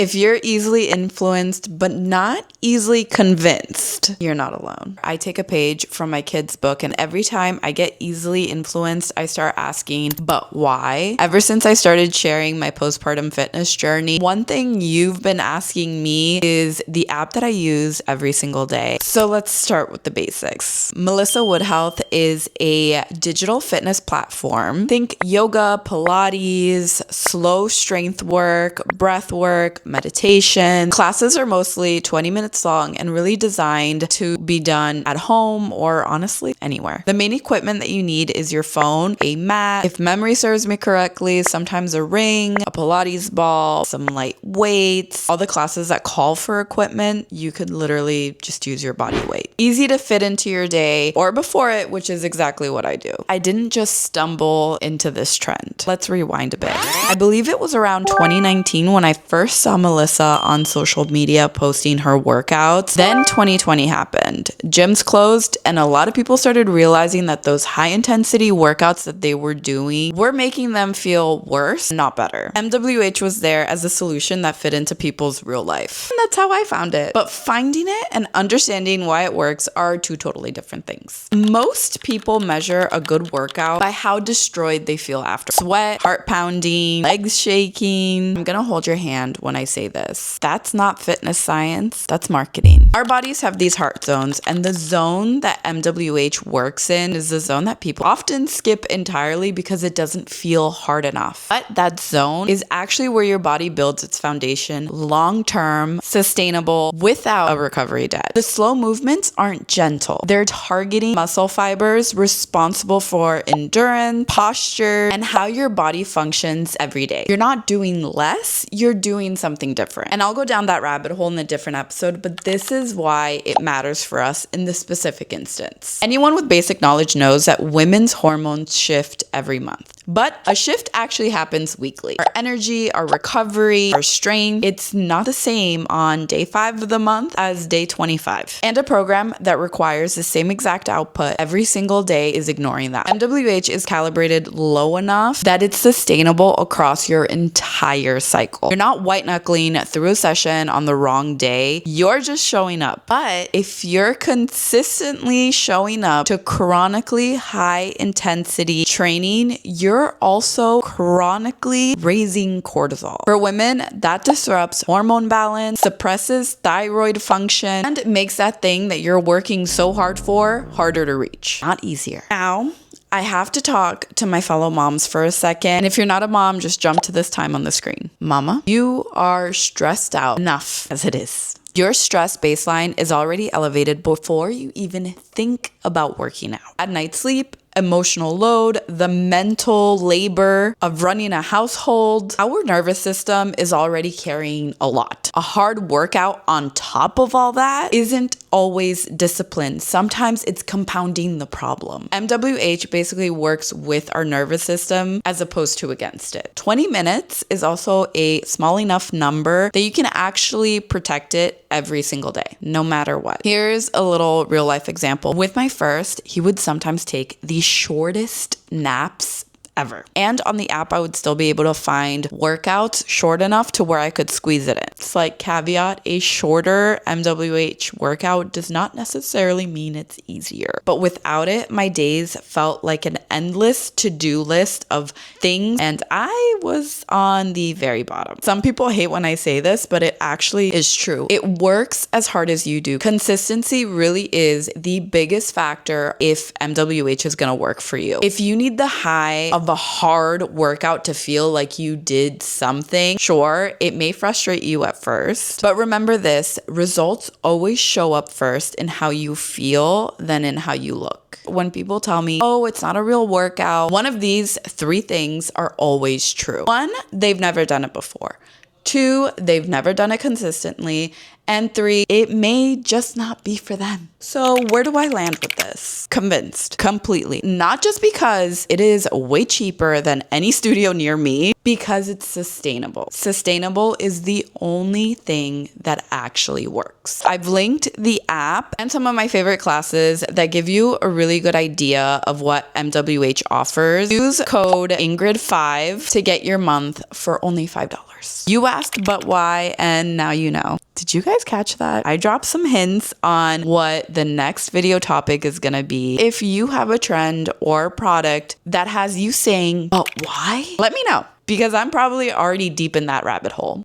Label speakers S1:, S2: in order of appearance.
S1: If you're easily influenced but not easily convinced, you're not alone. I take a page from my kid's book, and every time I get easily influenced, I start asking, but why? Ever since I started sharing my postpartum fitness journey, one thing you've been asking me is the app that I use every single day. So let's start with the basics. Melissa Wood Health is a digital fitness platform. Think yoga, Pilates, slow strength work, breath work, meditation. Classes are mostly 20 minutes long and really designed to be done at home or honestly anywhere. The main equipment that you need is your phone, a mat, if memory serves me correctly, sometimes a ring, a Pilates ball, some light weights. All the classes that call for equipment, you could literally just use your body weight. Easy to fit into your day or before it, which is exactly what I do. I didn't just stumble into this trend. Let's rewind a bit. I believe it was around 2019 when I first saw Melissa on social media posting her workouts. Then 2020 happened. Gyms closed and a lot of people started realizing that those high intensity workouts that they were doing were making them feel worse, not better. MWH was there as a solution that fit into people's real life. And that's how I found it. But finding it and understanding why it works are two totally different things. Most people measure a good workout by how destroyed they feel after. Sweat, heart pounding, legs shaking. I'm gonna hold your hand when I say this. That's not fitness science, that's marketing. Our bodies have these heart zones, and the zone that MWH works in is the zone that people often skip entirely because it doesn't feel hard enough. But that zone is actually where your body builds its foundation, long-term, sustainable, without a recovery debt. The slow movements aren't gentle. They're targeting muscle fibers responsible for endurance, posture, and how your body functions every day. You're not doing less, you're doing something different. And I'll go down that rabbit hole in a different episode, but this is why it matters for us in this specific instance. Anyone with basic knowledge knows that women's hormones shift every month. But a shift actually happens weekly. Our energy, our recovery, our strength, it's not the same on day 5 of the month as day 25. And a program that requires the same exact output every single day is ignoring that. MWH is calibrated low enough that it's sustainable across your entire cycle. You're not white knuckling through a session on the wrong day. You're just showing up. But if you're consistently showing up to chronically high intensity training, you're also chronically raising cortisol. For women, that disrupts hormone balance, suppresses thyroid function, and makes that thing that you're working so hard for harder to reach, not easier. Now, I have to talk to my fellow moms for a second. And if you're not a mom, just jump to this time on the screen. Mama, you are stressed out enough as it is. Your stress baseline is already elevated before you even think about working out. At night sleep, emotional load, the mental labor of running a household, our nervous system is already carrying a lot. A hard workout on top of all that isn't always discipline. Sometimes it's compounding the problem. MWH basically works with our nervous system as opposed to against it. 20 minutes is also a small enough number that you can actually protect it every single day, no matter what. Here's a little real life example. With my first, he would sometimes take the shortest naps ever. And on the app, I would still be able to find workouts short enough to where I could squeeze it in. It's like caveat, a shorter MWH workout does not necessarily mean it's easier. But without it, my days felt like an endless to-do list of things, and I was on the very bottom. Some people hate when I say this, but it actually is true. It works as hard as you do. Consistency really is the biggest factor if MWH is going to work for you. If you need the high of a hard workout to feel like you did something, sure, it may frustrate you at first, but remember this, results always show up first in how you feel than in how you look. When people tell me, oh, it's not a real workout, one of these 3 things are always true. 1, they've never done it before. 2, they've never done it consistently. And 3, it may just not be for them. So where do I land with this? Convinced, completely. Not just because it is way cheaper than any studio near me, because it's sustainable. Sustainable is the only thing that actually works. I've linked the app and some of my favorite classes that give you a really good idea of what MWH offers. Use code Ingrid5 to get your month for only $5. course. You asked but why, and now you know. Did you guys catch that? I dropped some hints on what the next video topic is gonna be. If you have a trend or product that has you saying, but why? Let me know, because I'm probably already deep in that rabbit hole.